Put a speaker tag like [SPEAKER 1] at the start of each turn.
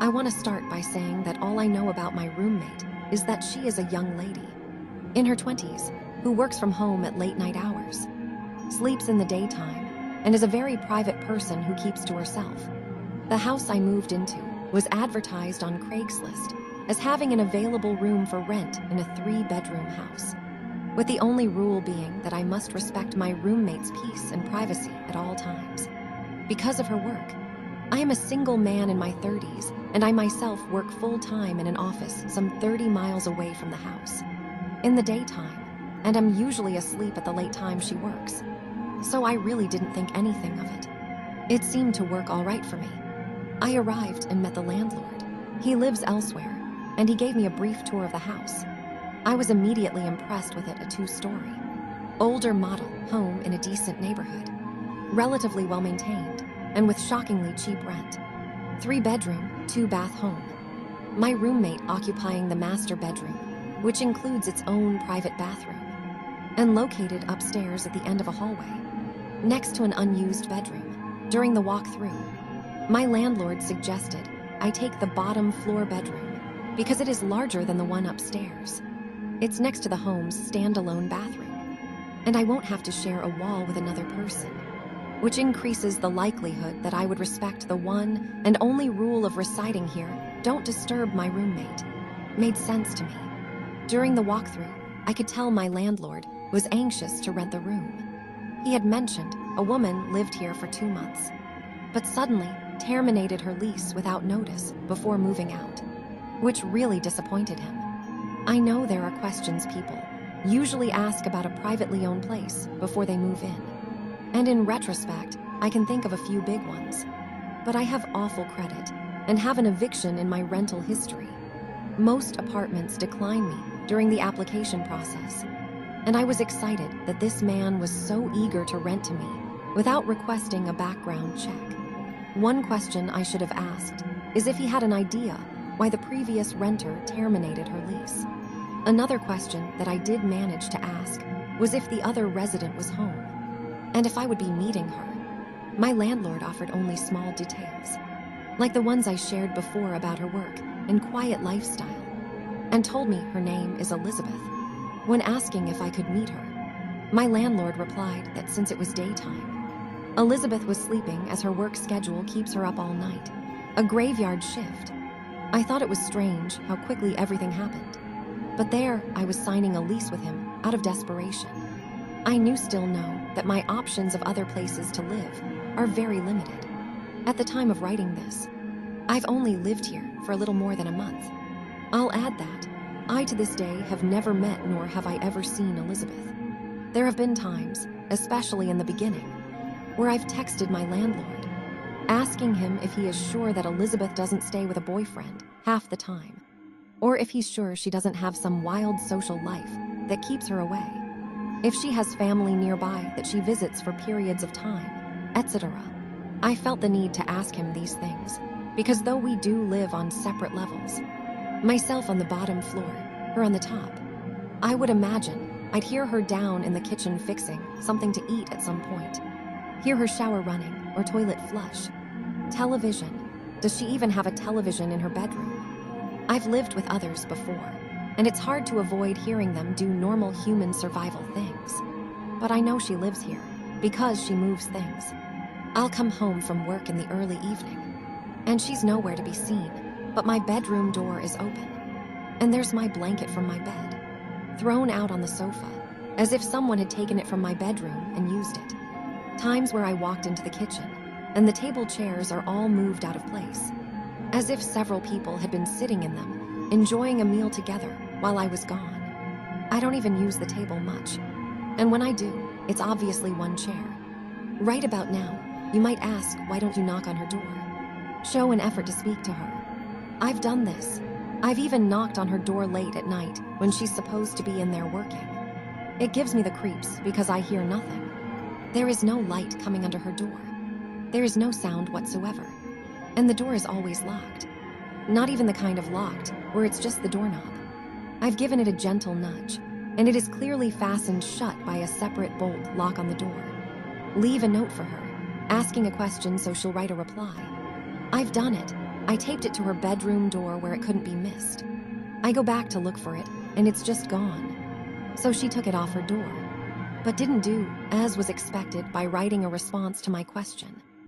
[SPEAKER 1] I want to start by saying that all I know about my roommate is that she is a young lady, in her 20s, who works from home at late night hours, sleeps in the daytime, and is a very private person who keeps to herself. The house I moved into was advertised on Craigslist as having an available room for rent in a 3-bedroom house, with the only rule being that I must respect my roommate's peace and privacy at all times. Because of her work, I am a single man in my 30s, and I myself work full-time in an office some 30 miles away from the house, in the daytime, and I'm usually asleep at the late time she works, so I really didn't think anything of it. It seemed to work all right for me. I arrived and met the landlord. He lives elsewhere, and he gave me a brief tour of the house. I was immediately impressed with it, a 2-story, older model home in a decent neighborhood, relatively well-maintained, and with shockingly cheap rent. 3-bedroom, 2-bath home. My roommate occupying the master bedroom, which includes its own private bathroom, and located upstairs at the end of a hallway, next to an unused bedroom. During the walkthrough, my landlord suggested I take the bottom floor bedroom because it is larger than the one upstairs. It's next to the home's standalone bathroom, and I won't have to share a wall with another person, which increases the likelihood that I would respect the one and only rule of residing here: don't disturb my roommate. Made sense to me. During the walkthrough, I could tell my landlord was anxious to rent the room. He had mentioned a woman lived here for 2 months, but suddenly terminated her lease without notice before moving out, which really disappointed him. I know there are questions people usually ask about a privately owned place before they move in, and in retrospect, I can think of a few big ones. But I have awful credit and have an eviction in my rental history. Most apartments decline me during the application process, and I was excited that this man was so eager to rent to me without requesting a background check. One question I should have asked is if he had an idea why the previous renter terminated her lease. Another question that I did manage to ask was if the other resident was home, and if I would be meeting her. My landlord offered only small details, like the ones I shared before about her work and quiet lifestyle, and told me her name is Elizabeth. When asking if I could meet her, my landlord replied that since it was daytime, Elizabeth was sleeping as her work schedule keeps her up all night, a graveyard shift. I thought it was strange how quickly everything happened, but there I was signing a lease with him out of desperation. I still know that my options of other places to live are very limited. At the time of writing this, I've only lived here for a little more than a month. I'll add that I to this day have never met nor have I ever seen Elizabeth. There have been times, especially in the beginning, where I've texted my landlord, asking him if he is sure that Elizabeth doesn't stay with a boyfriend half the time, or if he's sure she doesn't have some wild social life that keeps her away, if she has family nearby that she visits for periods of time, etc. I felt the need to ask him these things, because though we do live on separate levels, myself on the bottom floor, her on the top, I would imagine I'd hear her down in the kitchen fixing something to eat at some point, hear her shower running or toilet flush. Television. Does she even have a television in her bedroom? I've lived with others before, and it's hard to avoid hearing them do normal human survival things. But I know she lives here because she moves things. I'll come home from work in the early evening, and she's nowhere to be seen, but my bedroom door is open, and there's my blanket from my bed, thrown out on the sofa, as if someone had taken it from my bedroom and used it. Times where I walked into the kitchen, and the table chairs are all moved out of place, as if several people had been sitting in them, enjoying a meal together while I was gone. I don't even use the table much, and when I do, it's obviously one chair. Right about now, you might ask, why don't you knock on her door? Show an effort to speak to her. I've done this. I've even knocked on her door late at night when she's supposed to be in there working. It gives me the creeps because I hear nothing. There is no light coming under her door. There is no sound whatsoever, and the door is always locked. Not even the kind of locked where it's just the doorknob. I've given it a gentle nudge, and it is clearly fastened shut by a separate bolt lock on the door. Leave a note for her, asking a question so she'll write a reply. I've done it, I taped it to her bedroom door where it couldn't be missed. I go back to look for it, and it's just gone. So she took it off her door, but didn't do as was expected by writing a response to my question.